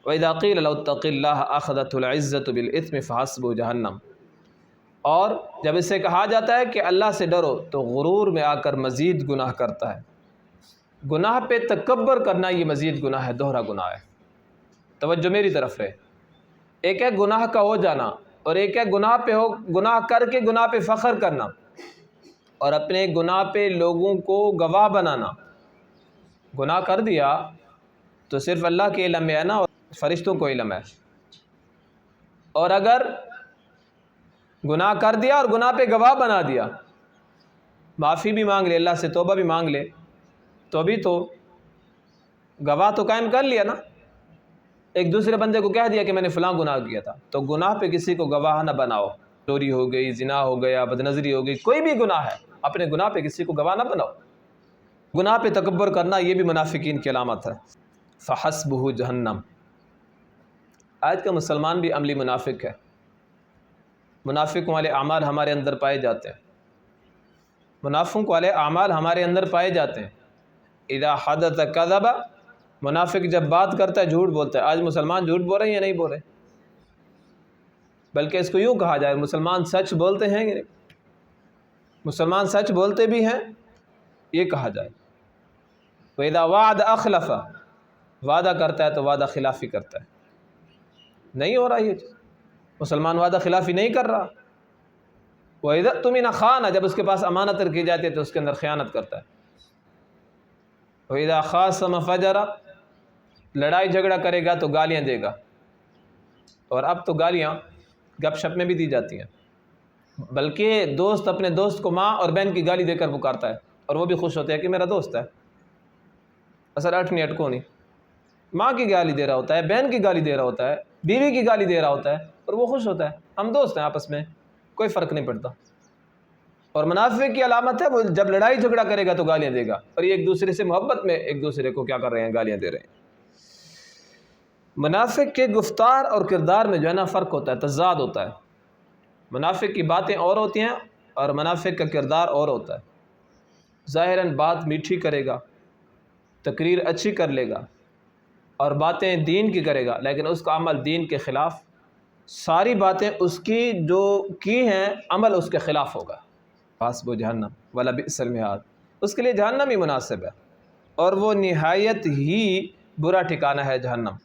وَإِذَا قِيلَ لَهُ اتَّقِ اللَّهَ أَخَذَتْهُ الْعِزَّةُ بِالْإِثْمِ فَحَسْبُهُ جَهَنَّمُ، اور جب اسے کہا جاتا ہے کہ اللہ سے ڈرو تو غرور میں آ کر مزید گناہ کرتا ہے۔ گناہ پہ تکبر کرنا یہ مزید گناہ ہے، دوہرا گناہ ہے۔ توجہ میری طرف ہے، ایک ہے گناہ کا ہو جانا، اور ایک ہے گناہ کر کے گناہ پہ فخر کرنا، اور اپنے گناہ پہ لوگوں کو گواہ بنانا۔ گناہ کر دیا تو صرف اللہ کے علم میں ہے نا، اور فرشتوں کو علم ہے، اور اگر گناہ کر دیا اور گناہ پہ گواہ بنا دیا، معافی بھی مانگ لے، اللہ سے توبہ بھی مانگ لے، تو بھی تو گواہ تو قائم کر لیا نا۔ ایک دوسرے بندے کو کہہ دیا کہ میں نے فلاں گناہ کیا تھا، تو گناہ پہ کسی کو گواہ نہ بناؤ۔ چوری ہو گئی، زنا ہو گیا، بدنظری ہو گئی، کوئی بھی گناہ ہے، اپنے گناہ پہ کسی کو گواہ نہ بناؤ۔ گناہ پہ تکبر کرنا یہ بھی منافقین کی علامت ہے۔ فحسبہ جہنم، آج کا مسلمان بھی عملی منافق ہے۔ منافق والے اعمال ہمارے اندر پائے جاتے ہیں، منافق والے اعمال ہمارے اندر پائے جاتے ہیں۔ اذا حدث کذب، منافق جب بات کرتا ہے جھوٹ بولتا ہے۔ آج مسلمان جھوٹ بول رہے ہیں یا نہیں بول رہے؟ بلکہ اس کو یوں کہا جائے، مسلمان سچ بولتے ہیں کہ نہیں؟ مسلمان سچ بولتے بھی ہیں، یہ کہا جائے۔ وَإِذَا وَعَدَ أَخْلَفَ، وعدہ کرتا ہے تو وعدہ خلافی کرتا ہے۔ نہیں ہو رہا یہ چیز، مسلمان وعدہ خلافی نہیں کر رہا۔ وَإِذَا اؤْتُمِنَ خَانَ، جب اس کے پاس امانت رکھی جاتی ہے تو اس کے اندر خیانت کرتا ہے۔ وَإِذَا خَاصَمَ فَجَرَ، لڑائی جھگڑا کرے گا تو گالیاں دے گا، اور اب تو گالیاں گپ شپ میں بھی دی جاتی ہیں، بلکہ دوست اپنے دوست کو ماں اور بہن کی گالی دے کر پکارتا ہے، اور وہ بھی خوش ہوتا ہے کہ میرا دوست ہے، اصل اٹھنی اٹکو نہیں، ماں کی گالی دے رہا ہوتا ہے، بہن کی گالی دے رہا ہوتا ہے، بیوی کی گالی دے رہا ہوتا ہے، اور وہ خوش ہوتا ہے، ہم دوست ہیں آپس میں، کوئی فرق نہیں پڑتا۔ اور منافق کی علامت ہے، وہ جب لڑائی جھگڑا کرے گا تو گالیاں دے گا، اور یہ ایک دوسرے سے محبت میں ایک دوسرے کو کیا کر رہے ہیں؟ گالیاں دے رہے ہیں۔ منافق کے گفتار اور کردار میں جو ہے نا فرق ہوتا ہے، تضاد ہوتا ہے۔ منافق کی باتیں اور ہوتی ہیں اور منافق کا کردار اور ہوتا ہے۔ ظاہراً بات میٹھی کرے گا، تقریر اچھی کر لے گا، اور باتیں دین کی کرے گا، لیکن اس کا عمل دین کے خلاف، ساری باتیں اس کی جو کی ہیں عمل اس کے خلاف ہوگا۔ حسبہ جہنم ولبئس المہاد، اس کے لیے جہنم ہی مناسب ہے، اور وہ نہایت ہی برا ٹھکانہ ہے جہنم۔